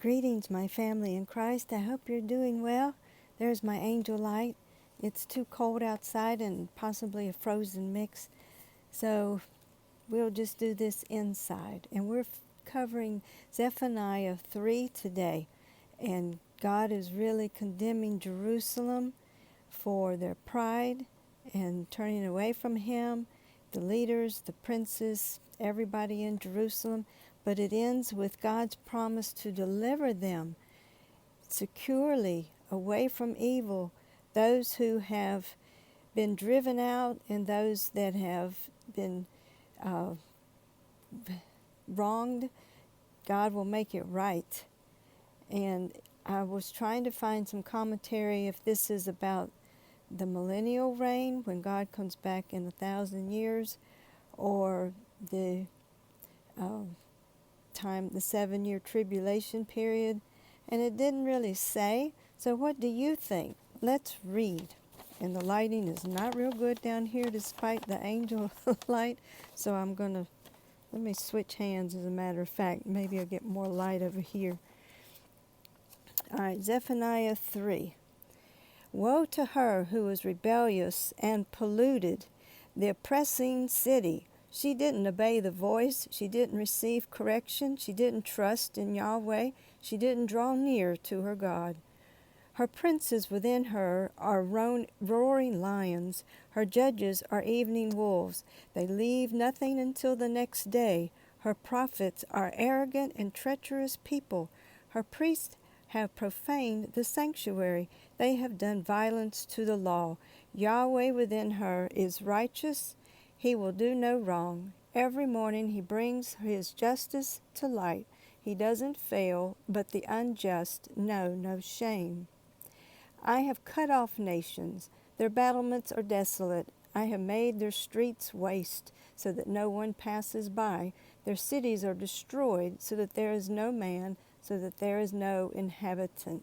Greetings, my family in Christ. I hope you're doing well. There's my angel light. It's too cold outside and possibly a frozen mix, so we'll just do this inside. And we're covering Zephaniah 3 today. And God is really condemning Jerusalem for their pride and turning away from Him, the leaders, the princes, everybody in Jerusalem. But it ends with God's promise to deliver them securely away from evil, those who have been driven out and those that have been wronged. God will make it right. And I was trying to find some commentary if this is about the millennial reign when God comes back in 1,000 years, or the time, the 7-year tribulation period, and it didn't really say. So what do you think? Let's read. And the lighting is not real good down here despite the angel light, so let me switch hands as a matter of fact. Maybe I'll get more light over here. All right, Zephaniah 3. Woe to her who is rebellious and polluted, the oppressing city. She didn't obey the voice. She didn't receive correction. She didn't trust in Yahweh. She didn't draw near to her God. Her princes within her are roaring lions. Her judges are evening wolves. They leave nothing until the next day. Her prophets are arrogant and treacherous people. Her priests have profaned the sanctuary. They have done violence to the law. Yahweh within her is righteous. He will do no wrong. Every morning he brings his justice to light. He doesn't fail, but the unjust know no shame. I have cut off nations. Their battlements are desolate. I have made their streets waste, so that no one passes by. Their cities are destroyed, so that there is no man, so that there is no inhabitant.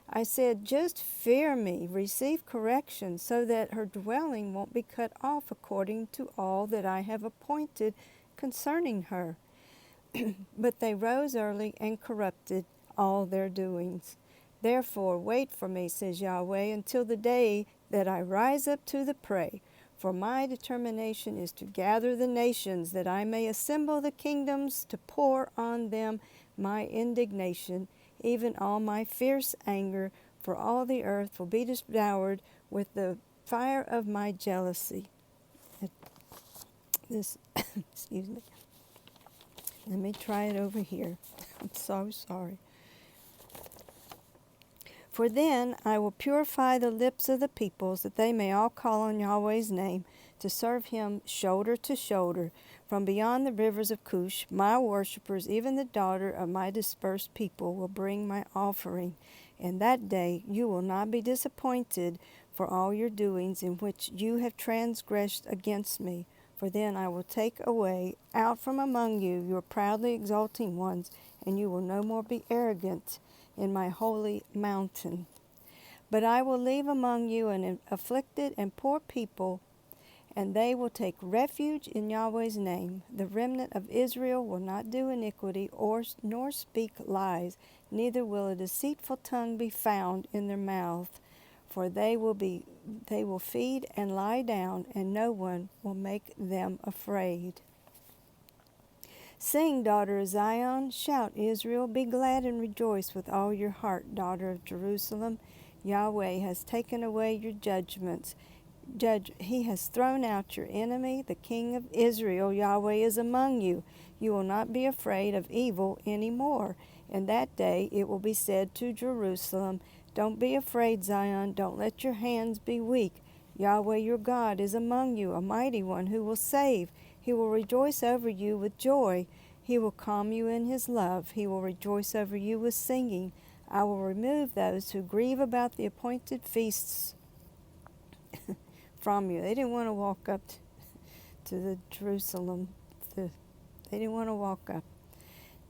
I said, just fear me, receive correction, so that her dwelling won't be cut off according to all that I have appointed concerning her. But they rose early and corrupted all their doings. Therefore wait for me, says Yahweh, until the day that I rise up to the prey. For my determination is to gather the nations, that I may assemble the kingdoms to pour on them my indignation, even all my fierce anger, for all the earth will be devoured with the fire of my jealousy. Excuse me. Let me try it over here. I'm so sorry. For then I will purify the lips of the peoples, that they may all call on Yahweh's name, to serve him shoulder to shoulder. From beyond the rivers of Cush, my worshippers, even the daughter of my dispersed people, will bring my offering. In that day you will not be disappointed for all your doings in which you have transgressed against me. For then I will take away out from among you your proudly exulting ones, and you will no more be arrogant in my holy mountain. But I will leave among you an afflicted and poor people, and they will take refuge in Yahweh's name. The remnant of Israel will not do iniquity nor speak lies, neither will a deceitful tongue be found in their mouth. For they will feed and lie down, and no one will make them afraid. Sing, daughter of Zion, shout, Israel, be glad and rejoice with all your heart, daughter of Jerusalem. Yahweh has taken away your judgments. He has thrown out your enemy, the king of Israel. Yahweh is among you. You will not be afraid of evil any more. In that day it will be said to Jerusalem, don't be afraid, Zion, don't let your hands be weak. Yahweh your God is among you, a mighty one who will save. He will rejoice over you with joy. He will calm you in his love. He will rejoice over you with singing. I will remove those who grieve about the appointed feasts from you. They didn't want to walk up to the Jerusalem. They didn't want to walk up.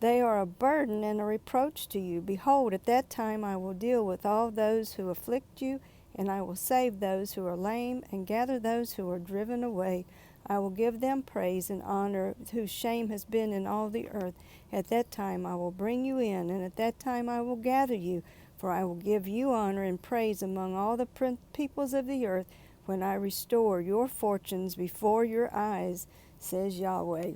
They are a burden and a reproach to you. Behold, at that time I will deal with all those who afflict you, and I will save those who are lame and gather those who are driven away. I will give them praise and honor, whose shame has been in all the earth. At that time I will bring you in, and at that time I will gather you, for I will give you honor and praise among all the peoples of the earth, when I restore your fortunes before your eyes, says Yahweh.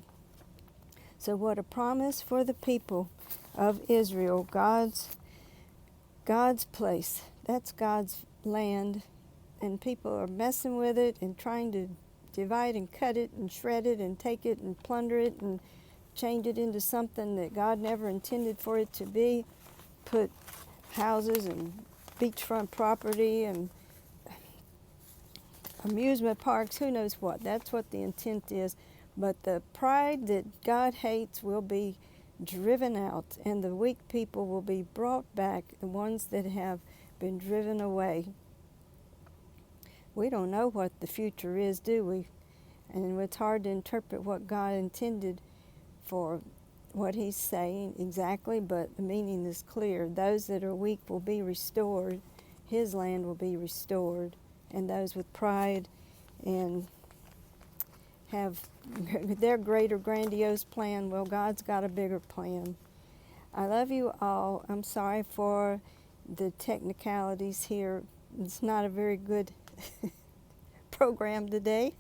So what a promise for the people of Israel, God's place. That's God's land, and people are messing with it and trying to divide and cut it and shred it and take it and plunder it and change it into something that God never intended for it to be. Put houses and beachfront property and amusement parks, who knows what. That's what the intent is. But the pride that God hates will be driven out, and the weak people will be brought back, the ones that have been driven away. We don't know what the future is, do we? And it's hard to interpret what God intended for what he's saying exactly, but the meaning is clear. Those that are weak will be restored. His land will be restored. And those with pride and have their greater grandiose plan, well, God's got a bigger plan. I love you all. I'm sorry for the technicalities here. It's not a very good program today.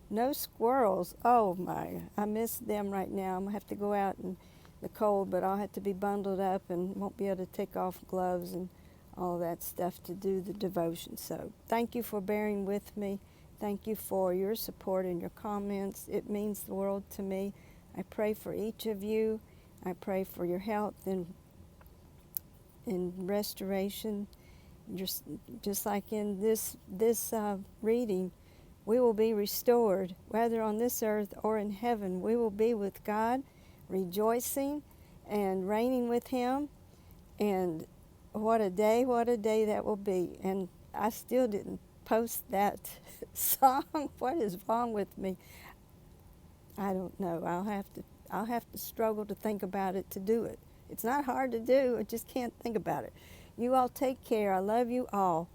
No squirrels. Oh my, I miss them right now. I'm going to have to go out in the cold, but I'll have to be bundled up and won't be able to take off gloves and all that stuff to do the devotion. So thank you for bearing with me. Thank you for your support and your comments. It means the world to me. I pray for each of you. I pray for your health and restoration. Just like in this reading, we will be restored, whether on this earth or in heaven. We will be with God, rejoicing and reigning with him. And what a day that will be. And I still didn't post that song. What is wrong with me? I don't know. I'll have to struggle to think about it to do it. It's not hard to do. I just can't think about it. You all take care. I love you all.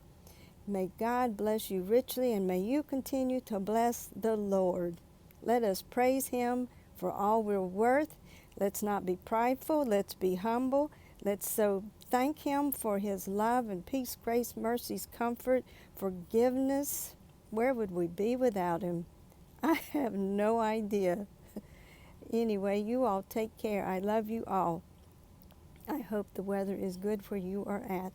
May God bless you richly, and may you continue to bless the Lord. Let us praise him for all we're worth. Let's not be prideful. Let's be humble. Let's so thank him for his love and peace, grace, mercies, comfort, forgiveness. Where would we be without him? I have no idea. Anyway, you all take care. I love you all. I hope the weather is good where you are at.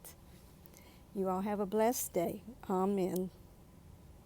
You all have a blessed day. Amen.